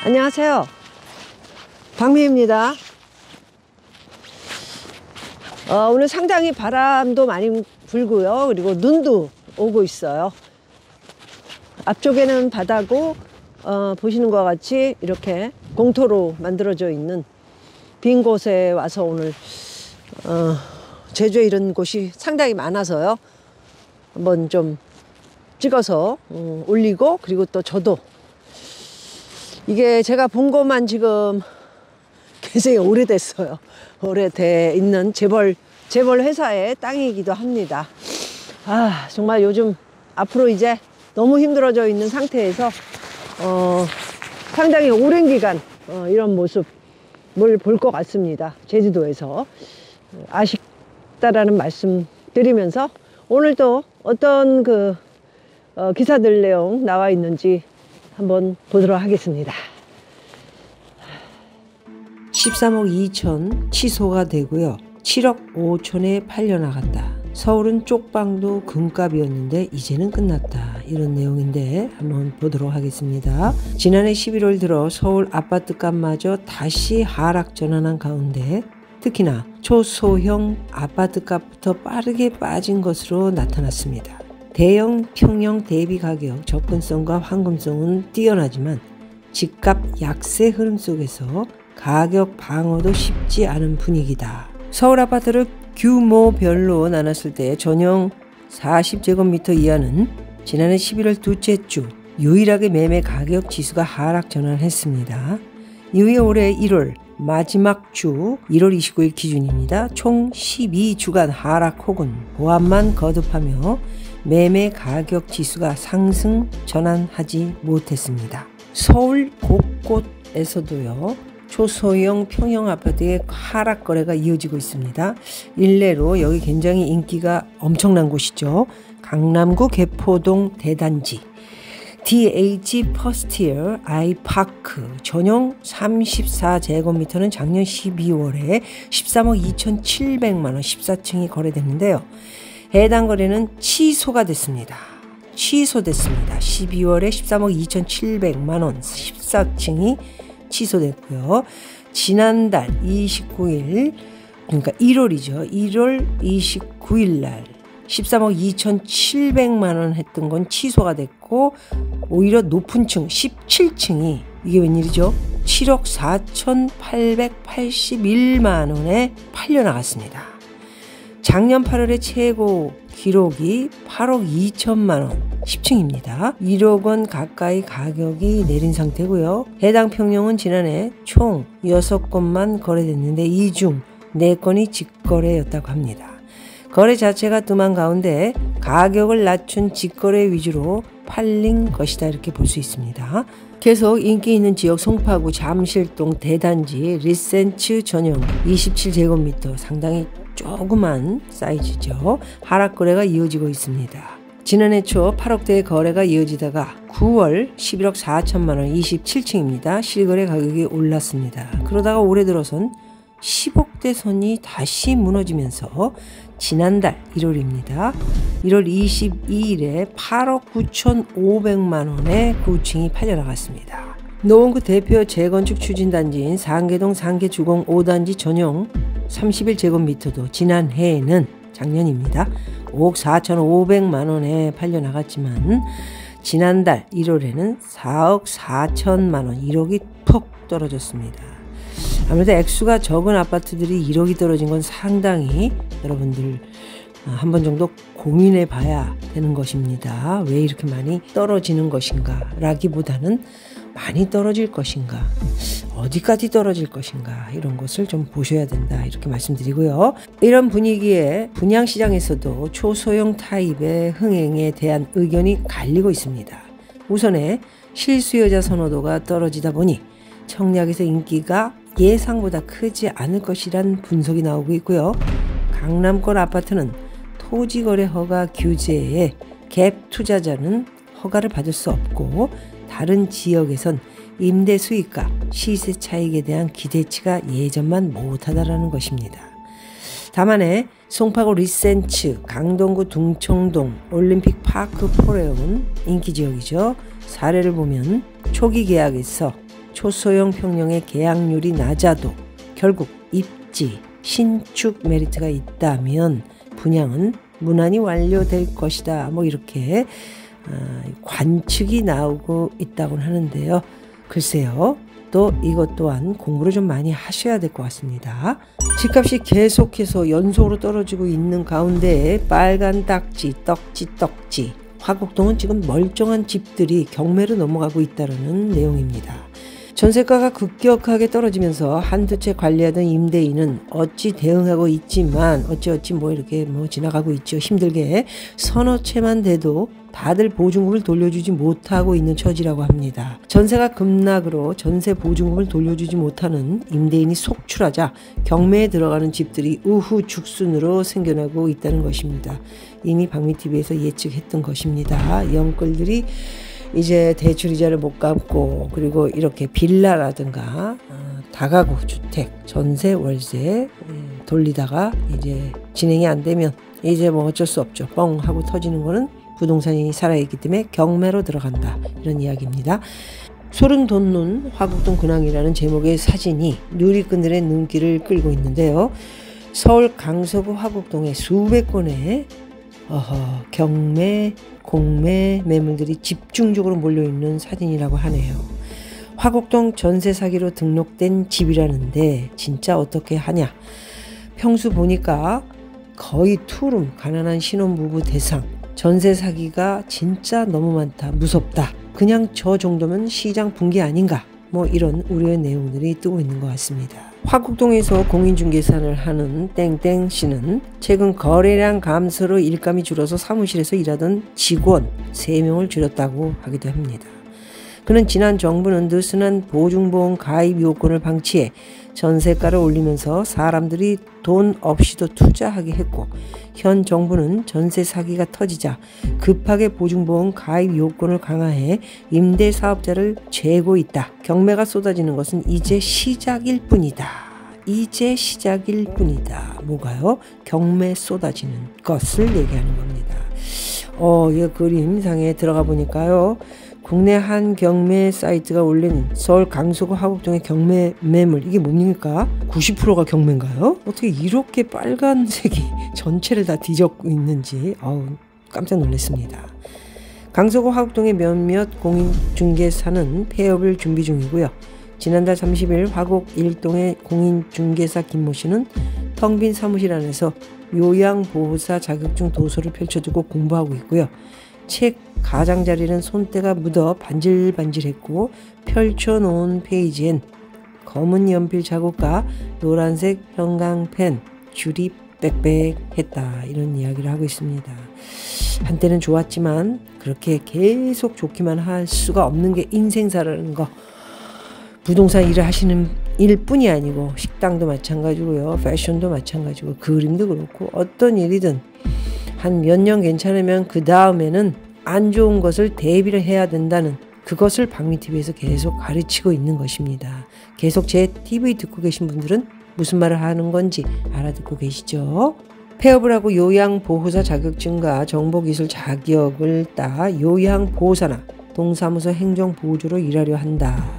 안녕하세요. 박미입니다. 오늘 상당히 바람도 많이 불고요. 그리고 눈도 오고 있어요. 앞쪽에는 바다고 보시는 것과 같이 이렇게 공터로 만들어져 있는 빈 곳에 와서 오늘 제주에 이런 곳이 상당히 많아서요. 한번 좀 찍어서 올리고, 그리고 또 저도 이게 제가 본 것만 지금 굉장히 오래됐어요. 오래돼 있는 재벌 회사의 땅이기도 합니다. 정말 요즘 앞으로 이제 너무 힘들어져 있는 상태에서 상당히 오랜 기간 이런 모습을 볼 것 같습니다. 제주도에서. 아쉽다라는 말씀 드리면서 오늘도 어떤 기사들 내용 나와 있는지 한번 보도록 하겠습니다. 13억 2천 취소가 되고요. 7억 5천에 팔려나갔다. 서울은 쪽방도 금값이었는데 이제는 끝났다. 이런 내용인데 한번 보도록 하겠습니다. 지난해 11월 들어 서울 아파트값마저 다시 하락 전환한 가운데 특히나 초소형 아파트값부터 빠르게 빠진 것으로 나타났습니다. 대형 평형 대비 가격 접근성과 황금성은 뛰어나지만 집값 약세 흐름 속에서 가격 방어도 쉽지 않은 분위기다. 서울 아파트를 규모별로 나눴을 때 전용 40제곱미터 이하는 지난해 11월 둘째 주 유일하게 매매 가격 지수가 하락 전환했습니다. 이후에 올해 1월 마지막 주 1월 29일 기준입니다. 총 12주간 하락 혹은 보합만 거듭하며 매매 가격 지수가 상승 전환하지 못했습니다. 서울 곳곳에서도요. 초소형 평형 아파트의 하락 거래가 이어지고 있습니다. 일례로 여기 굉장히 인기가 엄청난 곳이죠. 강남구 개포동 대단지 DH 퍼스티어 아이파크 전용 34제곱미터는 작년 12월에 13억 2,700만원 14층이 거래됐는데요. 해당 거래는 취소가 됐습니다. 취소됐습니다. 12월에 13억 2,700만원 14층이 취소됐고요. 지난달 29일, 그러니까 1월이죠. 1월 29일 날 13억 2,700만원 했던 건 취소가 됐고, 오히려 높은 층 17층이 이게 웬일이죠? 7억 4,881만원에 팔려나갔습니다. 작년 8월에 최고 기록이 8억 2천만원 10층입니다. 1억 원 가까이 가격이 내린 상태고요. 해당 평형은 지난해 총 6건만 거래됐는데 이 중 4건이 직거래였다고 합니다. 거래 자체가 뜸한 가운데 가격을 낮춘 직거래 위주로 팔린 것이다, 이렇게 볼 수 있습니다. 계속 인기 있는 지역 송파구 잠실동 대단지 리센츠 전용 27제곱미터 상당히 조그만 사이즈죠. 하락 거래가 이어지고 있습니다. 지난해 초 8억대의 거래가 이어지다가 9월 11억 4천만원 27층입니다. 실거래 가격이 올랐습니다. 그러다가 올해 들어선 10억대 선이 다시 무너지면서 지난달 1월입니다. 1월 22일에 8억 9,500만원에 9층이 팔려나갔습니다. 노원구 대표 재건축 추진단지인 상계동 상계주공 5단지 전용 31제곱미터도 지난해에는 작년입니다. 5억 4,500만원에 팔려나갔지만 지난달 1월에는 4억 4천만원 1억이 푹 떨어졌습니다. 아무래도 액수가 적은 아파트들이 1억이 떨어진 건 상당히 여러분들 한 번 정도 고민해 봐야 되는 것입니다. 왜 이렇게 많이 떨어지는 것인가 라기보다는 많이 떨어질 것인가, 어디까지 떨어질 것인가, 이런 것을 좀 보셔야 된다, 이렇게 말씀드리고요. 이런 분위기에 분양시장에서도 초소형 타입의 흥행에 대한 의견이 갈리고 있습니다. 우선에 실수요자 선호도가 떨어지다 보니 청약에서 인기가 예상보다 크지 않을 것이란 분석이 나오고 있고요. 강남권 아파트는 토지거래 허가 규제에 갭 투자자는 허가를 받을 수 없고, 다른 지역에선 임대 수익과 시세 차익에 대한 기대치가 예전만 못하다라는 것입니다. 다만에 송파구 리센츠, 강동구 둥청동, 올림픽 파크 포레온 인기 지역이죠. 사례를 보면 초기 계약에서 초소형 평형의 계약률이 낮아도 결국 입지, 신축 메리트가 있다면 분양은 무난히 완료될 것이다. 뭐 이렇게 관측이 나오고 있다고 하는데요. 글쎄요. 또 이것 또한 공부를 좀 많이 하셔야 될 것 같습니다. 집값이 계속해서 연속으로 떨어지고 있는 가운데 빨간 딱지, 떡지. 화곡동은 지금 멀쩡한 집들이 경매로 넘어가고 있다는 내용입니다. 전세가가 급격하게 떨어지면서 한두 채 관리하던 임대인은 어찌 대응하고 있지만 어찌 뭐 이렇게 뭐 지나가고 있죠. 힘들게 서너 채만 돼도 다들 보증금을 돌려주지 못하고 있는 처지라고 합니다. 전세가 급락으로 전세 보증금을 돌려주지 못하는 임대인이 속출하자 경매에 들어가는 집들이 우후죽순으로 생겨나고 있다는 것입니다. 이미 박미TV에서 예측했던 것입니다. 영끌들이 이제 대출이자를 못 갚고 그리고 이렇게 빌라라든가 다가구 주택, 전세, 월세 돌리다가 이제 진행이 안 되면 이제 뭐 어쩔 수 없죠. 뻥 하고 터지는 거는 부동산이 살아있기 때문에 경매로 들어간다. 이런 이야기입니다. 소름 돋는 화곡동 근황이라는 제목의 사진이 누리꾼들의 눈길을 끌고 있는데요. 서울 강서구 화곡동에 수백 건의 경매, 공매 매물들이 집중적으로 몰려있는 사진이라고 하네요. 화곡동 전세 사기로 등록된 집이라는데 진짜 어떻게 하냐. 평수 보니까 거의 투룸, 가난한 신혼부부 대상. 전세 사기가 진짜 너무 많다. 무섭다. 그냥 저 정도면 시장 붕괴 아닌가. 뭐 이런 우려의 내용들이 뜨고 있는 것 같습니다. 화곡동에서 공인중개사를 하는 땡땡 씨는 최근 거래량 감소로 일감이 줄어서 사무실에서 일하던 직원 3명을 줄였다고 하기도 합니다. 그는 지난 정부는 느슨한 보증보험 가입 요건을 방치해 전세가를 올리면서 사람들이 돈 없이도 투자하게 했고 현 정부는 전세 사기가 터지자 급하게 보증보험 가입 요건을 강화해 임대사업자를 죄고 있다. 경매가 쏟아지는 것은 이제 시작일 뿐이다. 이제 시작일 뿐이다. 뭐가요? 경매 쏟아지는 것을 얘기하는 겁니다. 이 그림상에 들어가 보니까요. 국내 한 경매 사이트가 올린 서울 강서구 화곡동의 경매 매물 이게 뭡니까? 90%가 경매인가요? 어떻게 이렇게 빨간색이 전체를 다 뒤덮고 있는지 깜짝 놀랐습니다. 강서구 화곡동의 몇몇 공인중개사는 폐업을 준비 중이고요. 지난달 30일 화곡 1동의 공인중개사 김모 씨는 텅 빈 사무실 안에서 요양보호사 자격증 도서를 펼쳐두고 공부하고 있고요. 책 가장자리는 손때가 묻어 반질반질했고 펼쳐놓은 페이지엔 검은 연필 자국과 노란색 형광펜 줄이 빽빽했다. 이런 이야기를 하고 있습니다. 한때는 좋았지만 그렇게 계속 좋기만 할 수가 없는 게 인생사라는 거. 부동산 일을 하시는 일뿐이 아니고 식당도 마찬가지고요. 패션도 마찬가지고 그림도 그렇고 어떤 일이든 한 몇 년 괜찮으면 그 다음에는 안 좋은 것을 대비를 해야 된다는 그것을 박미TV에서 계속 가르치고 있는 것입니다. 계속 제 TV 듣고 계신 분들은 무슨 말을 하는 건지 알아듣고 계시죠? 폐업을 하고 요양보호사 자격증과 정보기술 자격을 따 요양보호사나 동사무소 행정보조로 일하려 한다.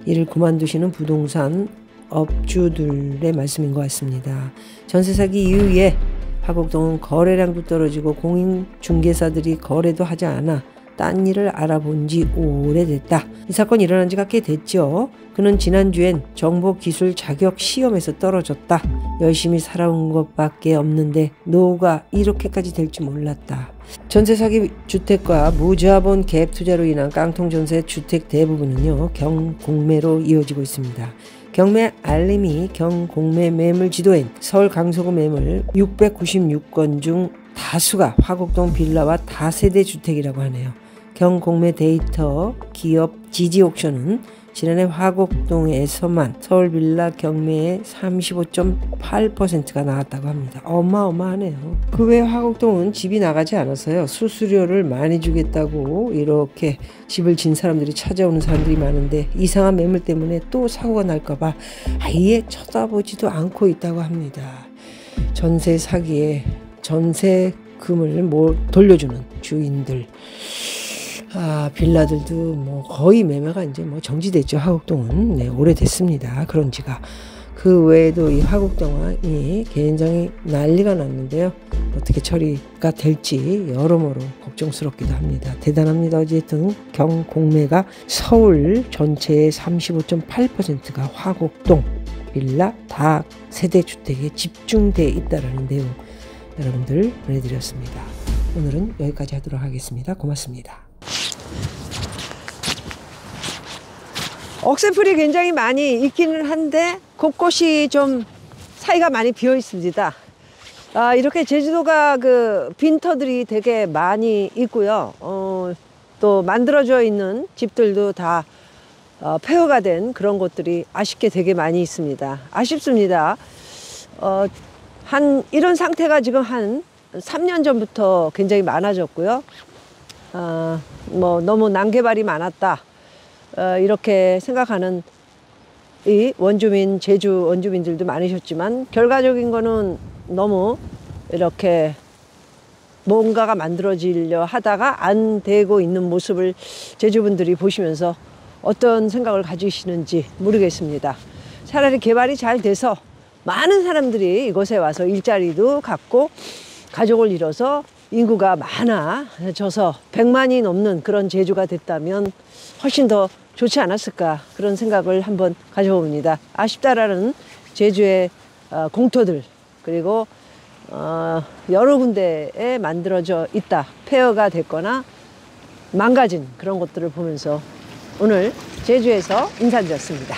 이를 그만두시는 부동산 업주들의 말씀인 것 같습니다. 전세 사기 이후에 화곡동은 거래량도 떨어지고 공인중개사들이 거래도 하지 않아 딴 일을 알아본 지 오래됐다. 이 사건이 일어난 지가 꽤 됐죠. 그는 지난주엔 정보기술 자격 시험에서 떨어졌다. 열심히 살아온 것밖에 없는데 노후가 이렇게까지 될 줄 몰랐다. 전세 사기 주택과 무자본 갭 투자로 인한 깡통 전세 주택 대부분은요 경공매로 이어지고 있습니다. 경매 알림이 경공매 매물 지도엔 서울 강서구 매물 696건 중 다수가 화곡동 빌라와 다세대 주택이라고 하네요. 경공매 데이터 기업 지지옥션은 지난해 화곡동에서만 서울 빌라 경매의 35.8%가 나왔다고 합니다. 어마어마하네요. 그 외 화곡동은 집이 나가지 않아서요. 수수료를 많이 주겠다고 이렇게 집을 진 사람들이 찾아오는 사람들이 많은데 이상한 매물 때문에 또 사고가 날까봐 아예 쳐다보지도 않고 있다고 합니다. 전세 사기에 전세금을 돌려주는 주인들. 빌라들도 뭐 거의 매매가 이제 뭐 정지됐죠. 화곡동은. 네, 오래됐습니다. 그런 지가. 그 외에도 이 화곡동이 굉장히 난리가 났는데요. 어떻게 처리가 될지 여러모로 걱정스럽기도 합니다. 대단합니다. 어쨌든 경공매가 서울 전체의 35.8%가 화곡동 빌라 다세대 주택에 집중돼 있다는 내용 여러분들 보내드렸습니다. 오늘은 여기까지 하도록 하겠습니다. 고맙습니다. 억새풀이 굉장히 많이 있기는 한데 곳곳이 좀 사이가 많이 비어 있습니다. 이렇게 제주도가 그 빈터들이 되게 많이 있고요. 또 만들어져 있는 집들도 다 폐허가 된 그런 곳들이 아쉽게 되게 많이 있습니다. 아쉽습니다. 이런 상태가 지금 한 3년 전부터 굉장히 많아졌고요. 뭐 너무 난개발이 많았다. 이렇게 생각하는 이 원주민, 제주 원주민들도 많으셨지만 결과적인 거는 너무 이렇게 뭔가가 만들어지려 하다가 안 되고 있는 모습을 제주분들이 보시면서 어떤 생각을 가지시는지 모르겠습니다. 차라리 개발이 잘 돼서 많은 사람들이 이곳에 와서 일자리도 갖고 가족을 이뤄서 인구가 많아져서 100만이 넘는 그런 제주가 됐다면 훨씬 더 좋지 않았을까 그런 생각을 한번 가져봅니다. 아쉽다라는 제주의 공터들 그리고 여러 군데에 만들어져 있다. 폐허가 됐거나 망가진 그런 것들을 보면서 오늘 제주에서 인사드렸습니다.